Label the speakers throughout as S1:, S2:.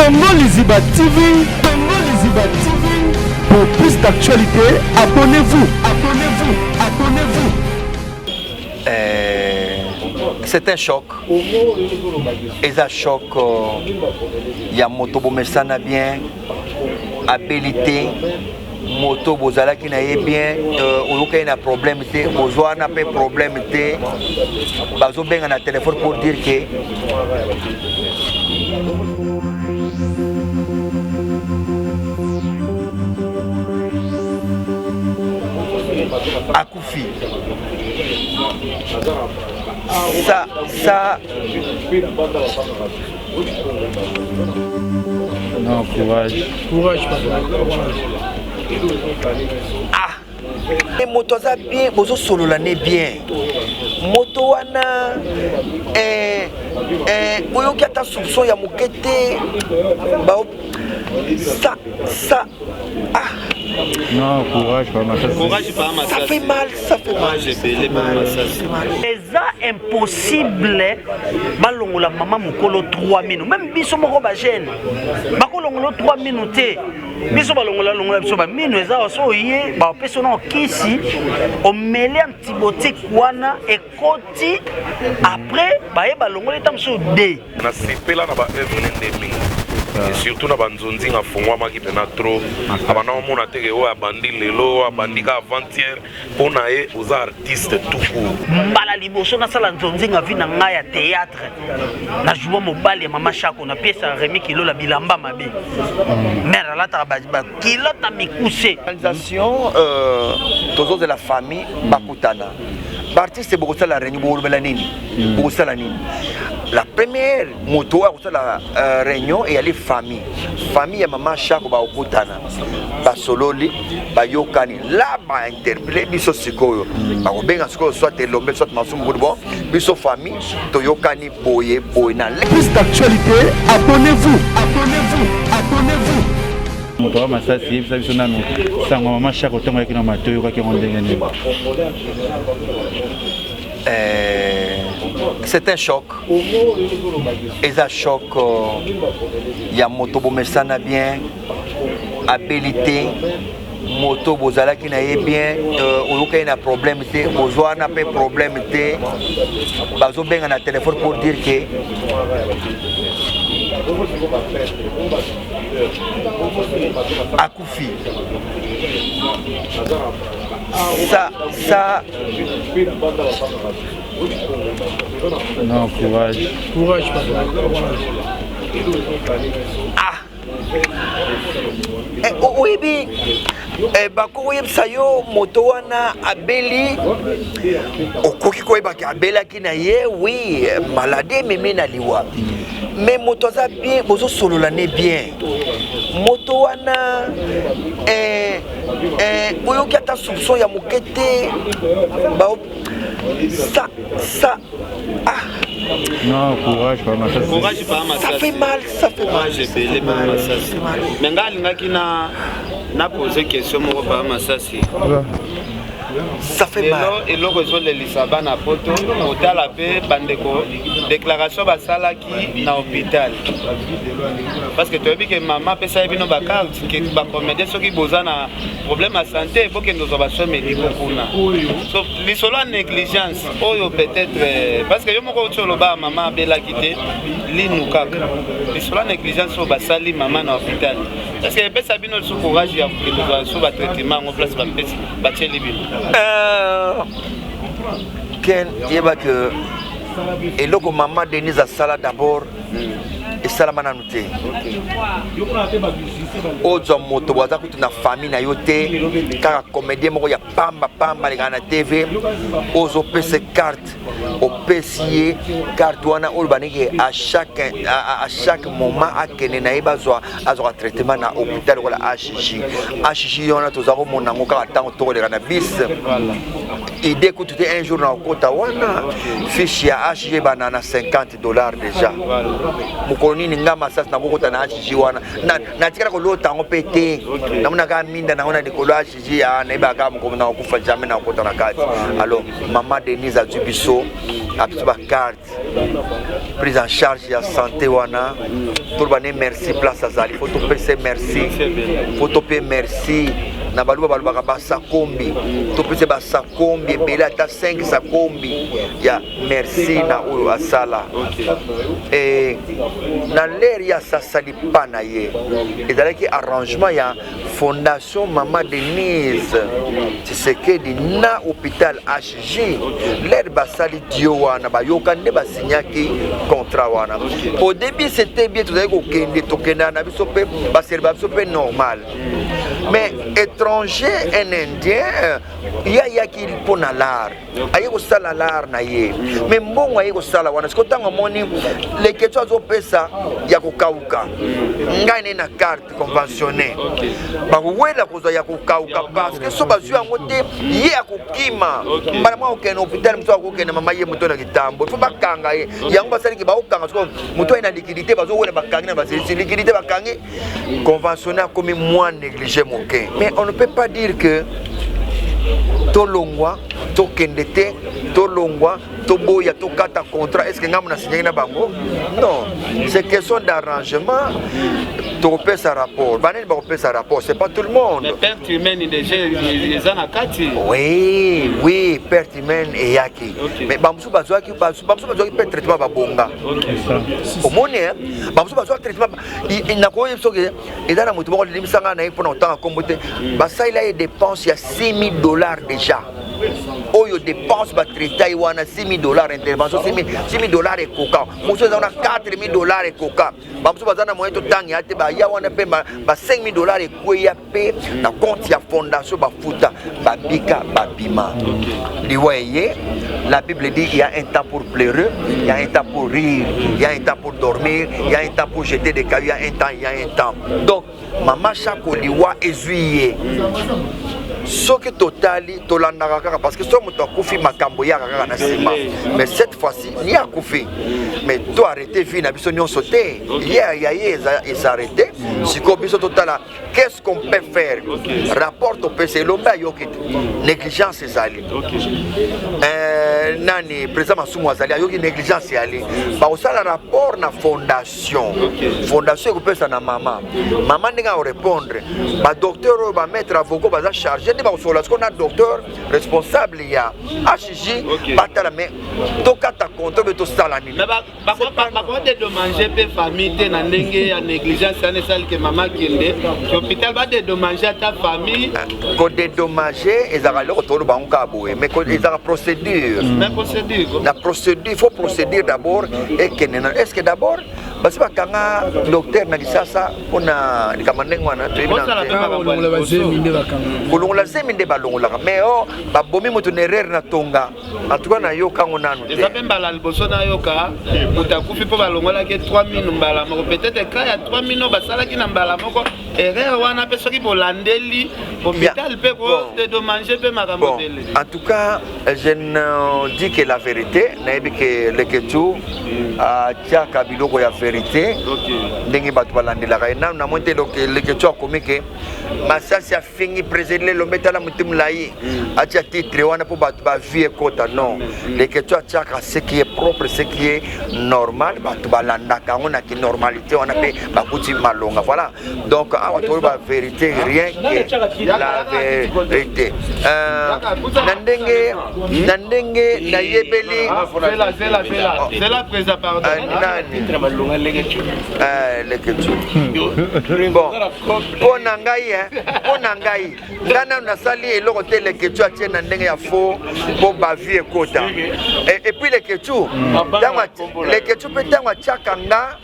S1: Congo Liziba TV, Congo Liziba TV. Pour plus d'actualité, abonnez-vous, abonnez-vous, abonnez-vous.
S2: C'est un choc. Et ça choc, il y a moto bomesana bien, habilité, moto bozala qui n'a bien, ou qu'il y a un problème, besoin n'a pas problème, bazo ben un téléphone pour dire que Akoufi. Ça.
S3: Non, courage. Courage, papa.
S2: Ah! Et moto ça bien, bozo solo l'année bien. Moto wana oyo qui a ta soupçon ya mokete ba ça ah.
S3: Non, courage, pas ma
S4: courage, pas ma
S2: ça fait mal, ça fait mal.
S5: C'est impossible. Balongola maman mukolo 3 minutes. Même biso moko ba jeune. Bakolongola 3 minutes. Biso balongola biso ba minutes za so yé ba peso na kisi o mêler antibiotique wana ekoti après ba ye balongola tamso D.
S6: Na sipela na ba evene ndemi. Et surtout na banzonzi nga fongwa maki pena trop abana mona teke o abandi lelo abandi ka avant-hier pona e aux artistes tout court
S5: mbala liboso na sala nzonzi nga vina nga ya théâtre na jouer mobile ya mama Chako na pièce ya Rémi Kilo la bilamba mabe mère la ta ba kilo ta mikuse
S2: organisation tozo de la famille bakutana l'artiste beaucoup ça la réunion beaucoup la nini beaucoup ça la nini la première moto à la réunion et aller famille ya maman Chako ba okutana ba sololi ba yokani là ba interpellé biso sikoyo ba kobenga sikoyo soit elombe soit masumu bon biso famille to yokani boye na
S1: plus d'actualité, abonnez-vous, abonnez-vous, abonnez-vous.
S3: Moto masasi bisa biso nanu sango mama Chako tongo yakina matoyo ka kirondengene.
S2: C'est un choc. Et ça choc, il y a moto bomesana bien, habilité, moto bozala qui n'a bien, ou qu'il y a un problème, besoin n'a pas problème, bazo ben un téléphone pour dire que Akoufi. Ça.
S3: Non, courage. Courage, papa.
S2: Ah! Oui, bien. Bako sayo moto wana abeli okoki koyeba ki abela ki na ye oui maladie meme na liwa mais moto za bien bozo solo l'année bien moto wana oyo ki ata soupçon ya mokete ba ça ah.
S3: Non, courage, pas ma
S4: courage, pas ma
S2: ça fait mal, ça fait mal.
S4: J'ai mal. Mais ngali na posé question mo pas ma sasi.
S2: Ça fait mal.
S4: Et le réseau de Lisaba na poto otala pe bandeko déclaration basala ki na hôpital. Parce que tu as vu que maman pesa bino ba carte que ba comédien soki bozana problème à santé faut que nous ba soins médicaux kuna. So lisolo négligence oyo peut-être parce que yo moko tsholo ba maman bela kité linu kaka. Lisolo négligence o basali maman na hôpital. Parce que pesa bino sous courage ya que nous so ba traitement en place ba pesa ba tsheli bino.
S2: Ken yeba que et logo maman Denise a sala d'abord et salamana noté ozo moto waza kutu na famille na yote kaka comédien moko ya pamba les na TV ozo pese carte au PCA carte wana urbanike à chaque moment akene na yeba zo azo traitement na hôpital wala HJ yona tozako monango kaka tango to les na bis idée que tu un jour na kota wana fiche ya HG banana $50 déjà mokoni ninga masas na kota na HG wana na tikala ko lota ngo pété na mona ka minda na ona likolo HG ya na ba ka mo na kufa jamais na kota na kati. Alors maman Denise a Dubiso a ba carte prise en charge ya santé wana tout bané merci place azali photo PC merci photo P merci na baluba ba sakombi to pese ba sakombi bela ta 5 sakombi ya merci na oyo asala et na l'air ya sasali pana ye ezalaki arrangement ya fondation Maman Denise Tshisekedi na hôpital HG l'air basali dio wana bayoka nde basignaki contrat wana. Au début c'était bien tout ko kende to kenda na biso pe ba serba biso pe normal mais étranger un indien ya qui pour na lar aye ko sala lar na ye mais mbongo aye ko sala wana siko tanga moni les questions zo pesa ya ko kauka ngane na carte conventionnée ba wela ko zo ya ko kauka parce que so ba zu ngote ye akukima bana mwa okena hôpital mto akokena mama ye mto na kitambo fo bakanga ye yango basali ki ba okanga siko mto ina liquidité bazo wela bakangi na basali liquidité bakangi conventionnée comme moins négligé mon gain. Mais on ne peut pas dire que Tolongwa, Tokendete, Tolongwa, Toboya, Tokata contrat, est-ce que nous avons signé un bango? Non, c'est question d'arrangement. Tu repères sa rapport. Banel va repérer sa rapport, c'est pas tout le monde.
S4: Mais perte humaine, déjà, les anakati.
S2: Oui, perte humaine et yaki. Mais Bamsou Bazouaki, Bamsou Bazouaki peut traitement Babonga. Au monde, Bamsou Bazouaki traitement. Il n'a pas eu de et dans la moto, il me semble qu'il pour longtemps à combattre. Bassa il a dépense, il y a $6,000 déjà. Oyo dépense ba traité wana $6,000 intervention $6,000 et coca. Monsieur on a $4,000 et coca. Bamso bazana moyen to tangi ate ba ya wana pe ba $5,000 et kweya pe na compte ya fondation ba futa ba bika ba bima. Liwaye la Bible dit il y a un temps pour pleurer, il y a un temps pour rire, il y a un temps pour dormir, il y a un temps pour jeter des cailloux, il y a un temps. Donc maman chako liwa ezuiye. Ce qui est total, parce que ce que tu as fait, mais cette fois-ci, il y a Koufi. Mais tu as arrêté, il y a sauté. Il s'est arrêté. Si tu total, qu'est-ce qu'on peut faire? Rapport au PC, l'homme a négligence, c'est ça. Nani, président Massoumou Azali, il y a négligence, c'est allé. Parce que le rapport na fondation. Fondation, vous pouvez ça na maman. Maman n'a pas répondre. Le docteur va mettre avocat, va charger. Parce qu'on a un docteur responsable, il y a HJ, Batala, mais Tokata contre tout ça. Mais
S4: par contre, dédommager les familles, tu as négligence, c'est que maman qui est l'hôpital va dédommager ta famille.
S2: Quand dédommager, ils ont le banque à bouer, mais ils ont la procédure. La procédure, il faut procéder d'abord. Est-ce que d'abord, parce que quand un docteur n'a dit ça, on a des camarades, on a mais oh babomi moto nerere na tonga en tout cas na yoka ngona no
S4: eza pemba la liboso na yoka mutakufi po balongola ke 3000 mbala moko peut-être ka ya 3000 basala ki na mbala moko erreur wana pe soki bolandeli hôpital pe ko dédommager pe makambo tele.
S2: En tout cas je ne dis que la vérité na ebi que le ketu a tia kabiloko ya vérité ndenge batu balandela ka na monte le ketu a komi ke masasi a fini président le metala mutimlayi atia titre wana po batu ba vie kota non le ketu a tia ka ce qui est propre ce qui est normal batu balanda ka on a qui normalité on a pe bakuti malonga voilà donc awa to ba vérité rien que la vérité nandenge na yebeli
S4: c'est la président pardon
S2: le ketu bon pona ngai ngana nasali eloko te le ketu atie na ndenge ya faux po ba vie kota et puis le ketu le ketu pe tango chakanga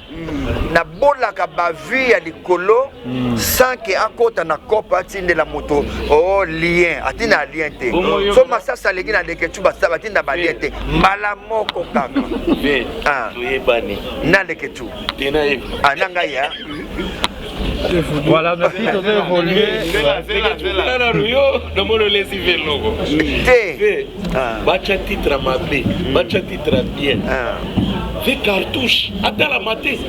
S2: na bolaka ba vie ya likolo sans que akota na kopa atinde la moto oh lien atina lien te so masasa leki na le ketu ba sabatinda ba lien te mbala moko kaka
S7: tuyebani
S2: na le ketu
S7: tena hivi
S2: ananga ya
S3: Voilà, merci, tout a évolué.
S6: Bacha titre mabe, bacha titre bien. Fait cartouche, attends la maté.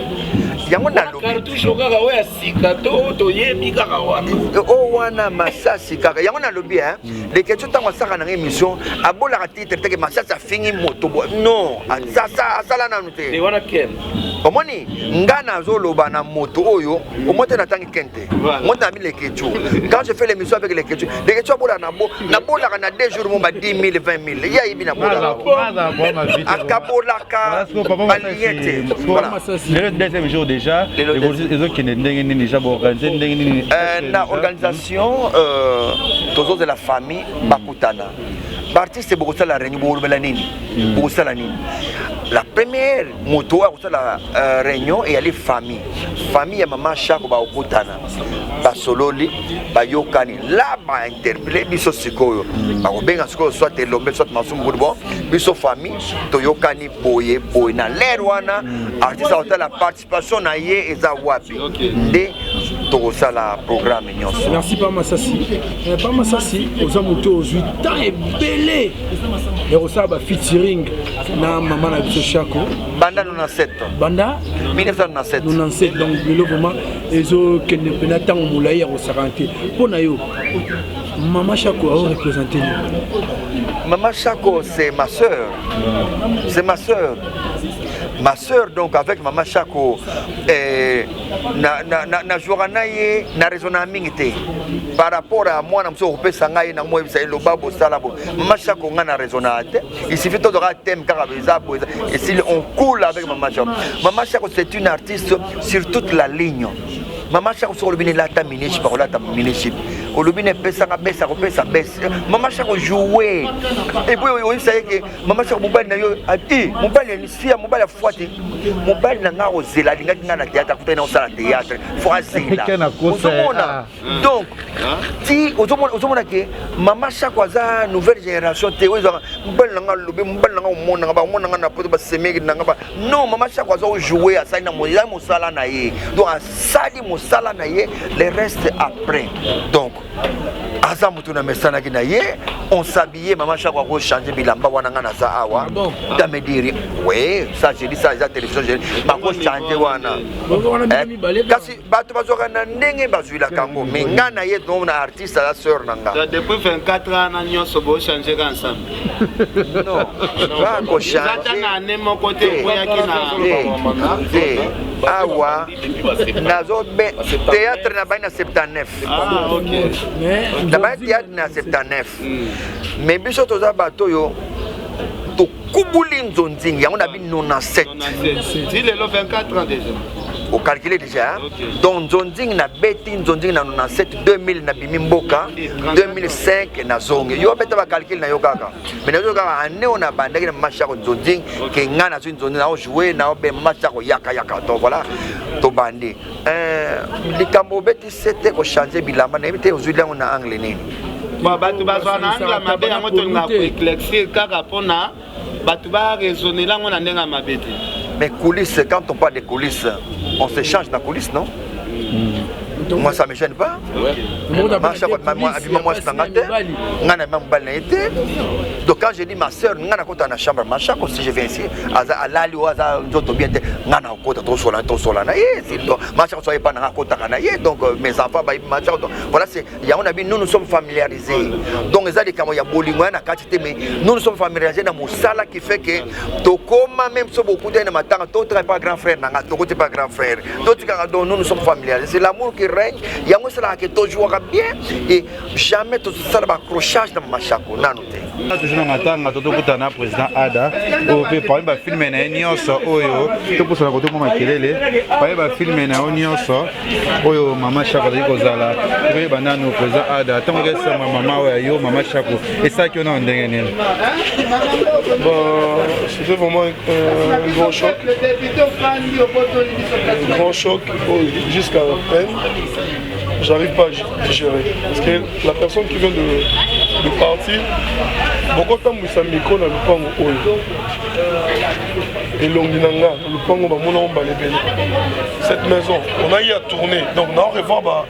S2: yango na
S6: cartouche okaka oya sika to yebi kaka wapi
S2: o wana masasi kaka yango na lobi hein les questions tant saka na émission abola ka titre teke masasi fingi moto non ça na noté
S6: de wana ken
S2: omoni ngana zoloba na moto oyo omote na tangi kente moto na les questions quand je fais l'émission avec les questions bola na bola na 2 jours mo ba 10 000 20 000 ya ibi na bola akabola ka baliete voilà
S3: le deuxième jour déjà les autres qui n'ont déjà organisé
S2: na organisation toujours de la famille bakutana l'artiste beaucoup ça la réunion beaucoup ça la nini la première moto à la réunion et les famille ya maman Chako ba okutana ba sololi ba yokani là ba interpellé biso sikoyo ba obenga sikoyo soit elombe soit masumu bon biso famille to yokani boye na lerwana artiste à la participation na ye eza wapi de to ça la programme nyonso.
S1: Merci pas Massassi aux amouteux aux 8 ans et belé et au ça ba featuring na maman na biso Chako
S2: banda 97
S1: banda 1997 donc le moment ezo kende pena tango mulai au 40 pona yo maman Chako a représenté
S2: maman Chako c'est ma sœur ma sœur donc avec maman Chako na journée na raisonnement mingi par rapport à moi na mso opesa ngai na moi bisa lobabo salabo maman Chako ngana raisonnate il suffit de regarder thème car et si on coule avec maman Chako. Maman Chako c'est une artiste sur toute la ligne. Maman Chako sur le bine la ta miniship par la ta miniship au lobine pesa besa maman Chako jouer et puis oui ça que maman Chako mobile na yo ati mobile ni sia mobile fuati mobile na nga ozela linga na théâtre kutana na sala théâtre frazela donc si ozomona que maman Chako za nouvelle génération te mobile na nga lobi mobile na nga omona ba omona na poto ba semeki na nga ba non maman Chako za jouer à ça na mo sala na ye donc sali mo sala na ye le reste après donc Azamutuna mesana kina ye on s'habillait maman Chako a changer bilamba wana ngana za awa damediri ouais ça j'ai dit ça la télévision j'ai ba ko changer wana kasi bato bazoka na ndenge bazwila kango mais ngana ye donc na artiste la sœur nanga
S4: depuis 24 ans na nyonso bo changer ensemble
S2: non ba ko changer
S4: na nemo côté boyaki na
S2: awa nazo théâtre na baina 79
S4: OK
S2: na théâtre na 79 mais biso toza bato yo to kubuli nzonzingi yango na bi 97
S4: il est 24 ans déjà
S2: au calculer déjà donc nzonzingi na beti nzonzingi na 97 2000 na bimi mboka 2005 na zonge yo beta ba calcul na yo kaka mais na yo kaka ane on a bandaki na macha ko nzonzingi ke ngana zo nzonzingi na jouer na be macha ko yaka to voilà to bandi likambo beti c'était ko changer bilamba na beti ozuli na anglais nini
S4: bato bazwa na anglais mabe yango to nga ko éclaircir kaka pona bato ba raisonner lango na ndenga mabete.
S2: Mais coulisses, quand on parle des coulisses, on se change dans les coulisses, non? Moi ça me gêne pas. Donc quand je dis ma soeur, na chambre, ma chambre si je viens ici, donc mes enfants, voilà c'est, nous sommes familiarisés. Donc mais nous sommes familiarisés dans Moussala qui fait que même si beaucoup de temps, pas grand frère, pas grand frère. Donc nous sommes familiarisés. C'est l'amour qui règne. Il y a un qui toujours bien et jamais tout ça va accrochage dans ma Chako.
S3: Toujours dans matanga toto kutana président Ada au pe pa ba filmer na nyonso oyo to posa ko to mama kelele pa ba filmer na nyonso oyo mama Chako ko zala pe ba nanu président Ada tango ke sama mama oyo mama Chako et ça qui on a ndenge nini
S7: bon c'était vraiment un grand choc jusqu'à la peine j'arrive pas à digérer parce que la personne qui vient de partir beaucoup de temps où ça micro na lupango oyo et Longinanga, le Pongo Bamona Balébélé. Cette maison, on a eu à tourner. Donc, on a revoir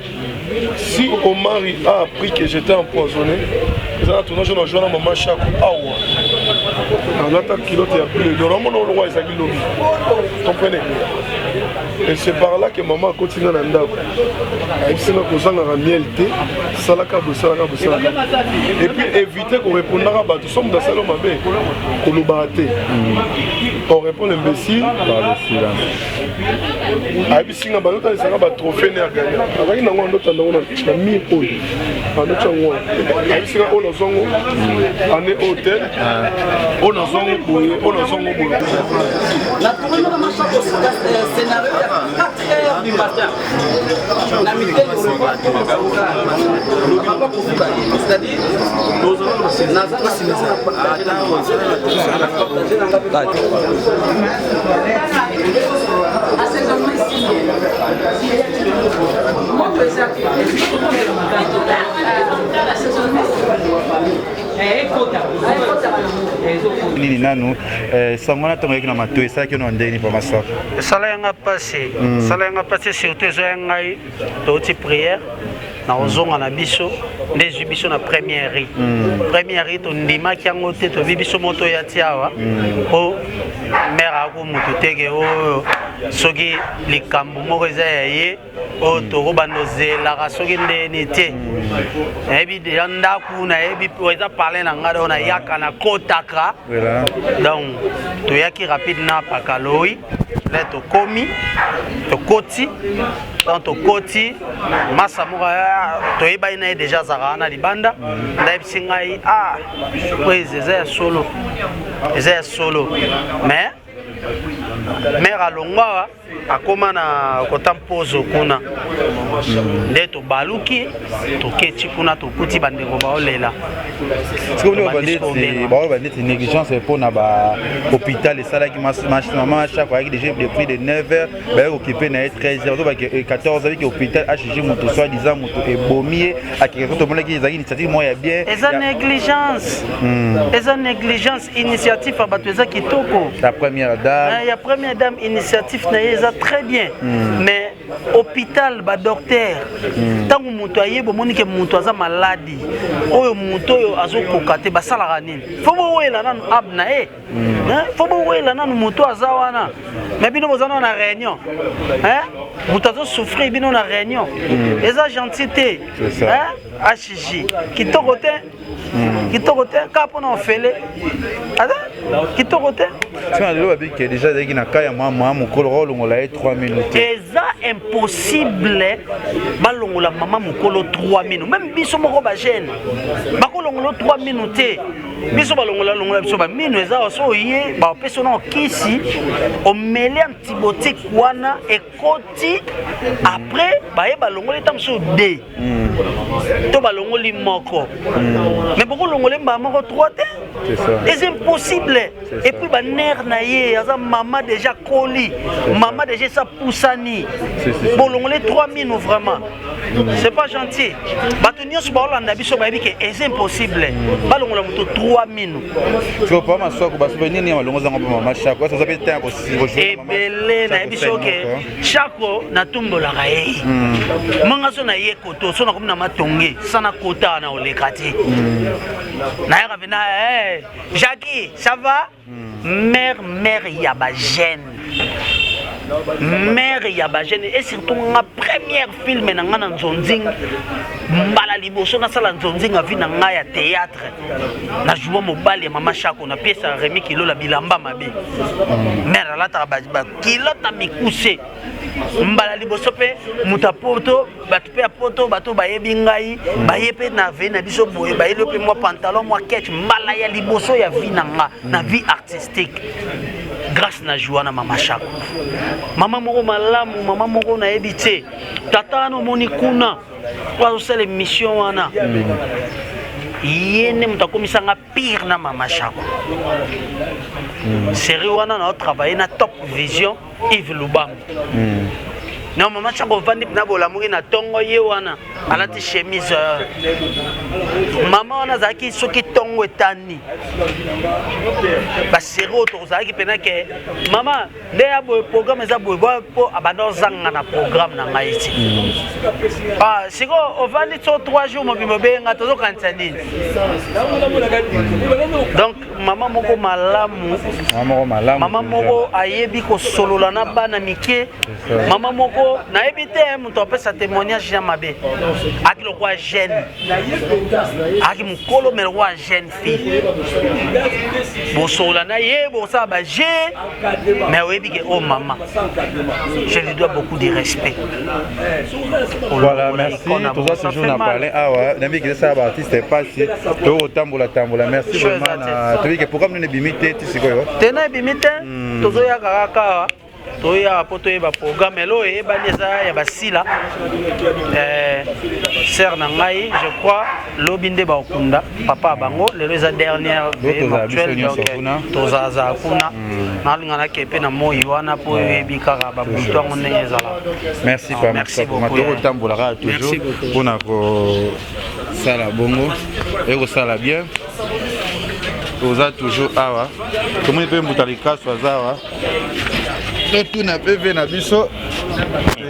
S7: si Omar a appris que j'étais empoisonné, ils ont tourné, je joué à maman Chakou. On a attaqué kilote et appelé. Normalement, le roi est lobby. Comprenez? Et c'est par là que maman a continué à l'andab. Elle s'est posée en réalité, salaka bosalaka. Et puis éviter qu'on réponde à tout ça, dans salon mabé, qu'on nous batte. On répond l'imbécile par le silence. Abi singa balota les sanga ba trophée né à gagner. Avec nango ndota nango na mi pole. Ando chango. Abi singa ono zongo. Ane hôtel. Ono zongo boye, ono zongo boye.
S8: La tournée de marche au scénario à 4 heures du matin. La mitaine de l'Ouest, c'est-à-dire, nous
S3: nini nanu sango na tongo na mato esaki no ndeni pa masaka
S5: sala yanga passé surtout ezoya ngai touti prière na ozonga na biso ndezwi biso na première ri tondimaki yango te tobi biso moto ya ti awa po mare ako moto teke oyo soki likambo moko eza ya ye oyo tokobanda ozelaka soki ndeni te nayebi deja ndako nayebi eza parle na ngai oyo nayaka na kotaka donc toyaki rapide na pakaloi le tokoti donc tokoti masa moko toyebai na ye deja azalaka na libanda ndayebisi ngai oyo eza ya solo mais mare alongwawa akoma na kota mpozo kuna nde tobaluki toketi kuna tokuti bandeko baolela
S3: bandeti négligence mpona bahôpital esalaki mama chaque ayaki déjà depuis de 9h baye occupé na ye 13h to bake 14h aviki hôpital HG moto soit disant moto ebomi ye akeke tomonaki ezalaki initiative moko ya bien
S5: eza négligence initiative ya bato eza kitoko
S3: la première dame
S5: ya première dame initiative na ye eza très bien mais hôpital ba docteur tango moto ayeba omoni ke moto aza maladi oyo moto oyo azokoka te basalaka nini fo boyela nanu ab na ye fo boyela nanu moto aza wana mais bino bozana na réunion moto azosouffrir bino na réunion eza gentil te HJ kitoko te ka mpona ofele kitoko te
S3: tina lelo babiki déjà ezalaki na ka ya mwa mokolo olongola ye 3 minutes
S5: eza impossible balongola mama mokolo 3 minutes même biso moko bagene bakolongola 3 minutes te biso balongola biso bamino eza so oye bapesa na okisi omeli antibiotique wana ekoti après baye balongola eta mosusu de to balongoli moko mais bokolongola mbaa moko 3 te c'est impossible et puis baner na ye aza mama déjà koli mama déjà sa poussani bolongole 3 minutes vraiment c'est pas gentil bato nyonso baolanda biso bayebi ke c'est impossible balongola moto 3 minutes
S3: tu pas masoko basobe nini balongoza ngo mama chako ça s'appelle temps
S5: ebele na biso ke chako na tumbolaka ye manga so na ye koto so na komina matonge sana kota na olekati na yaka vena Jackie ça va mère yabagène mère yabagène et surtout ma première film na ngana nzonzing mbala liboso na sala nzonzing a vi na nga ya théâtre na joua mobali ya mama Chako na pièce à Rémi Kilo la bilamba mabe mère la ta ba kilo ta mikuse mbala liboso pe mutapoto bato pe apoto bato bayebi ngai bayepe na ve na biso boye bayelo pe moi pantalon moi ketch mbala ya liboso ya vi na nga na vie artistique grâce na joie na mama Chako mama moko malamu mama moko na yebi te tata no moni kuna kwa usele mission wana yene mutakomisanga pire na mama Chako série wana na travailler na Top Vision Yves Lubam non maman chango vandi na bolamuki na tongo ye wana alati chemise maman wana zaki soki tongo etani ba sero to zaki pena ke maman nde ya boy programme za boy po abanda zanga na programme na ngai ti ah siko ovandi to 3 jours mobimbo benga to kanisa nini donc maman moko malamu maman moko ayebi ko solola na bana mike maman moko na ebite muto apesa témoignage ya mabe aki lo kwa jeune aki mukolo mero wa jeune fille bo solola na ye bo sa ba je mais oyebi ke oh maman je lui dois beaucoup de respect.
S3: Voilà, merci. Tout ça toujours n'a parlé. Ah ouais, n'ami que ça va artiste pas si to tambola. Merci vraiment. Tu dis que pourquoi nous ne bimite tu sais quoi?
S5: Tena bimite tozo ya kaka toya poto eba programme lo e baneza ya basila sœur na ngai je crois lobinde ba okunda papa bango lelo za dernière actuelle donc tozaza kuna na lingana kepe na moyi wana po ebika ba butongo nezala.
S3: Merci pas merci beaucoup to tambola toujours pona ko sala bongo et ko sala bien. Oza toujours awa comment il peut mutalika swazawa et tout na PV na biso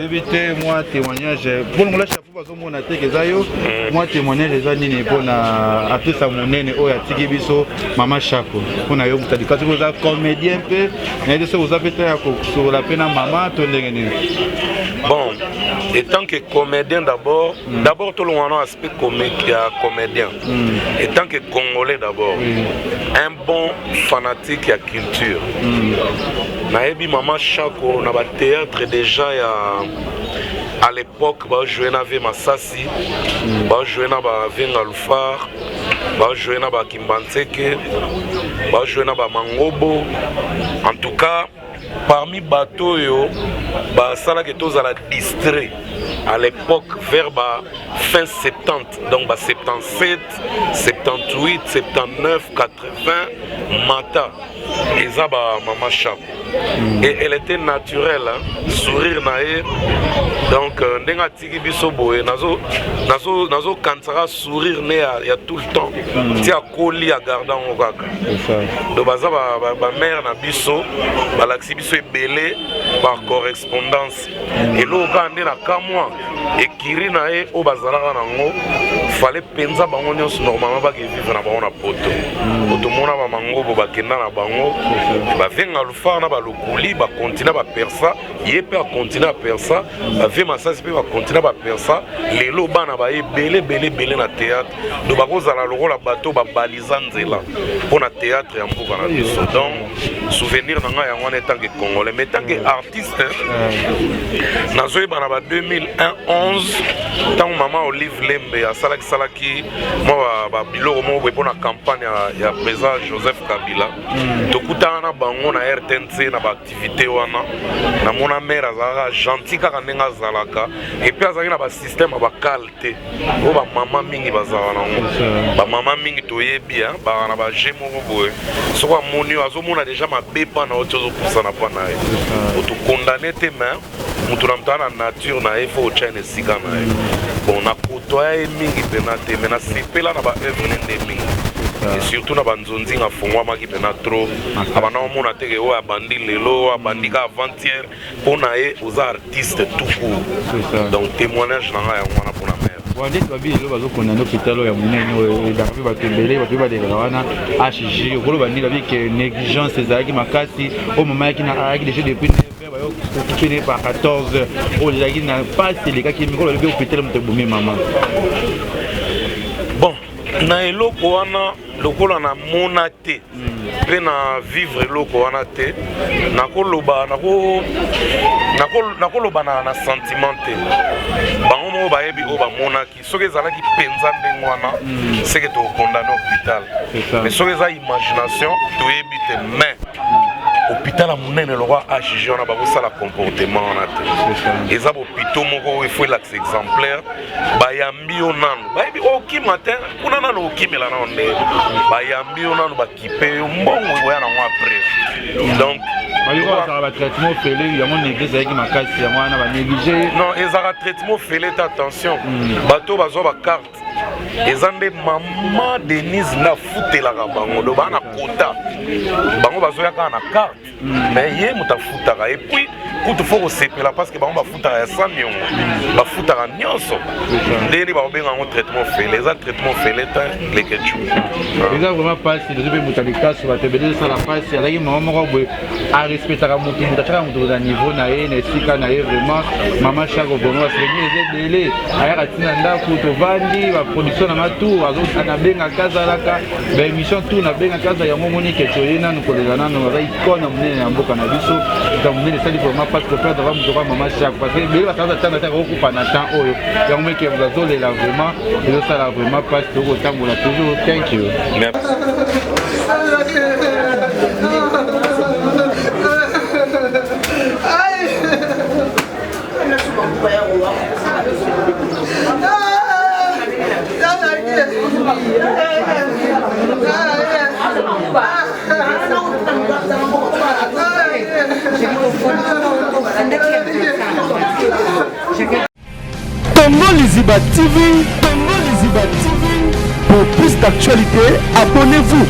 S3: éviter moi témoignage pour nous lâcher pour bazo mona te kezayo moi témoignage za nini pona apesa monene oya tiki biso mama Shako pona yo mutalika to za comédien pe na de so za peta ya ko sur la pena mama to ndenge nini.
S6: Bon, étant que comédien d'abord tout le monde a aspect comédien. Étant que Congolais d'abord, un bon fanatique à culture. Naebi Mama Shako, na ba théâtre déjà à l'époque, ba jouer na Ve Masasi, ba jouer na ba Venga Lufar, ba jouer na ba Kimbanseke, ba jouer na ba Mangobo. En tout cas, parmi bateaux yo ba sala que tous à la distrait à l'époque vers fin 70 donc 77 78 79 80 mata et ça Mama Shako et elle était naturelle hein? Sourire nae donc ndenga tiki biso boye nazo kansara sourire ne ya tout le temps ti akoli ya garda ngo kaka donc baza ba mère na biso balaksi biso ebele par correspondance et lo kande na kamwa ekiri nae o bazalaka nango fallait penza bango nyonso normalement ba ke vivre na bango na poto otomona ba mangobo bakenda na bango ba venga lufa na ba lokuli ba continue ba persa ye pe a continue a persa ba ve masasi pe ba continue ba persa lelo bana ba ebele na théâtre do ba kozala lokola bato ba baliza nzela pona théâtre ya mboka na biso donc souvenir na nga yango en tant que Congolais mais tant que artiste nazoyi bana ba 2011 tant maman Olive Lembe a salaki moi ba biloko mo pona campagne ya président Joseph Kabila tokutana na bango na RTNC na ba activité wana na mona mère azala gentil kaka ndenga zalaka et puis azali na ba système ba qualité o ba mama mingi bazala nango ba mama mingi toyebi hein ba na ba jemo boye soko amoni azomona déjà mabepa na otozo kusana pa na ye oto condamné te mais mutu na mtana nature na efo chine sika na ye bon na kotoya mingi penate mais na sepela na ba œuvre nende mingi et surtout na banzonzi nga fongwamaki pena trop abana omona teke oyo abandi lelo abandi ka avant-hier mpona ye oza artiste tout court donc témoignage na nga yango wana mpona mare
S3: wandeti babili lo bazokondana hôpital oyo ya monene oyo edaka mpe bato ebele bato balekaka wana hg okoloba nini babi ke négligence ezalaki makasi oyo mama yaki ayaki déjà depuis occupé par 14 heures oyo ezalaki na pasi elekaki mikolo balobi hôpital moto ebomi mama
S6: bon na eloko wana lokola na mona te mpe na vivre eloko wana te nakoloba na sentiment te bango moko bayebi oyo bamonaki soki ezalaki mpenza ndenge wana seke tokondane hôpital mais soki eza imagination toyebi te mais hôpital ya monene lokwa hg wana bakosala comportement wana te eza bopito moko oyo efo elakisa exemplaire bayambi yo nanu bayebi okima te kuna nanu okimela nano nde bayambi yo nanu bakipe yo mbongo ekoya nango apres donc
S3: traitement fele yango néglige avec makasi yango wana ba négliger
S6: non ezaka traitement fele ta attention bato bazwa ba carte eza nde mama Denise na futelaka bango do bana kota bango bazoyaka na carte mais ye moto afutaka et puis kutu fo kosepela parce que bango bafutaka ya 100 miongo bafutaka nyonso ndeni bakobenga yango traitement fele eza traitement fele ta leketu
S3: eza vraiment pasi lezo mpe moto alikaso bato ebele esala pasi azalaki mama moko boye arespectaka moto atiaka moto na niveau na ye na esika na ye vraiment mama chako bongo baselengi eza ebele ayaka ntina ndako tovandi baproduction na matour anabengaka azalaka baémission tour nabengaka aza yango moni keto ye nanu kolela nano aza ikona monene ya mboka na biso ta monene esali vraiment parce que perdre va motoka mama chako parce que ebele basanza tanga taka kokupa na temps oyo yango meke bazolela vraiment ezosala vraiment pasi tokotambola toujours. Thank you.
S9: Tongo Liziba TV, Tongo Liziba TV. Pour plus d'actualités, abonnez-vous.